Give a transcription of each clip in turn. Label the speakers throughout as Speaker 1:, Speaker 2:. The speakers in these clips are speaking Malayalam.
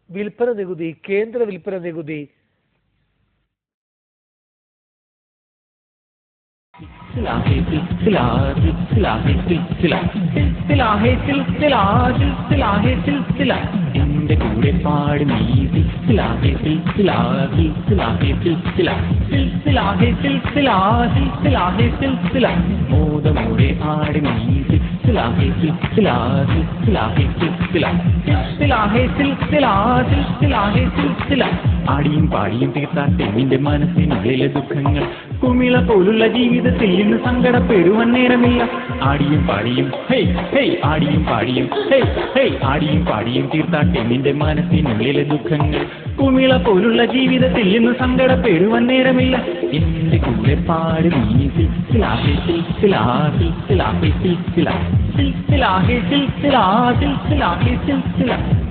Speaker 1: വിൽപ്പന നികുതി, കേന്ദ്ര വിൽപ്പന നികുതി,
Speaker 2: എന്റെ കൂടെ പാടും മോദമോടെ ആടും ആടിയും പാടിയും തീർത്താട്ടെ നിന്റെ മനസ്സിനുള്ളിലെ ദുഃഖങ്ങൾ. കുമിള പോലുള്ള ജീവിതത്തിൽ ഇന്ന് സങ്കടപ്പെടുവാൻ നേരമില്ല. ആടിയും പാടിയും ഹേയ് ഹേയ് ആടിയും പാടിയും ഹേയ് ഹേയ് ആടിയും പാടിയും തീർത്താട്ടെ നിന്റെ മനസ്സിനുള്ളിലെ ദുഃഖങ്ങൾ. കുമിള പോലുള്ള ജീവിതത്തിൽ ഇന്ന് സങ്കടപ്പെടുവാൻ നേരമില്ല. എന്റെ കൂടെ പാടും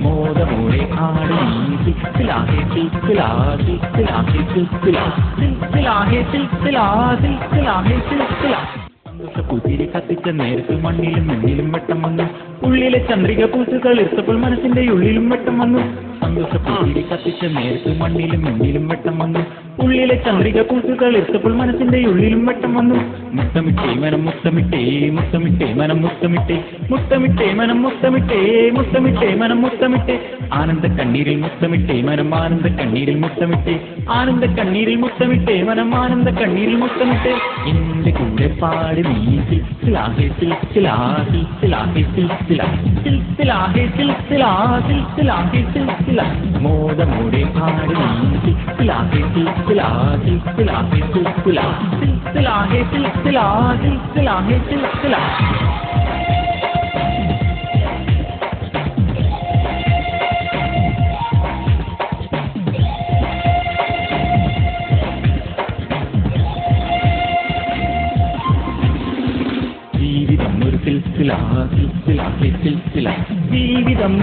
Speaker 2: മോദമോടെ ആടും സന്തോഷപ്പൂത്തിരി കത്തിച്ച നേരത്ത് മണ്ണിലും മണ്ണിലും വെട്ടം വന്നു. ഉള്ളിലെ ചന്ദ്രിക പൂത്തുകൾ ഇർത്തപ്പോൾ മനസ്സിന്റെ ഉള്ളിലും വെട്ടം വന്നു. സന്തോഷപ്പൂത്തിരി കത്തിച്ച നേരത്ത് മണ്ണിലും മണ്ണിലും വെട്ടം വന്നു. ഉള്ളിലെ ചന്ദ്രിക പൂത്തുകൾ ഇർത്തപ്പോൾ മനസ്സിന്റെ ഉള്ളിലും വെട്ടം വന്നു. മുത്തമിട്ടേ മനം മുത്തമിട്ടേ മുത്തമിട്ടേ മനം മുത്തമിട്ടേ മുത്തമിട്ടേ മനം മുത്തമിട്ടേ മുത്തമിട്ടേ മനം മുത്തമിട്ടേ ആനന്ദ കണ്ണീരിൽ മുത്തമിട്ടേ മനം ആനന്ദ കണ്ണീരിൽ മുത്തമിട്ടേ ആനന്ദ കണ്ണീരിൽ മുത്തമിട്ടേ മനം ആനന്ദ കണ്ണീരിൽ മുത്തമിട്ടേ. എന്റെ കൂടെ പാടി നീ മോദമോടെ ആടി ജീവിതം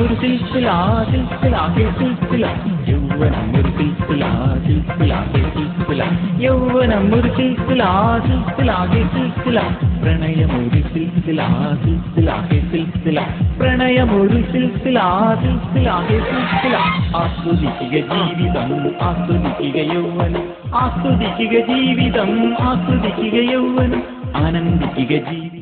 Speaker 2: ഒരു യൗവനം ഒരു പ്രണയമൊരു ആസ്വദിക്കുക ജീവിതം ആസ്വദിക്കുക യൗവനം ആസ്വദിക്കുക ജീവിതം ആസ്വദിക്കുക യൗവനം ആനന്ദിക്കുക ജീവിതം.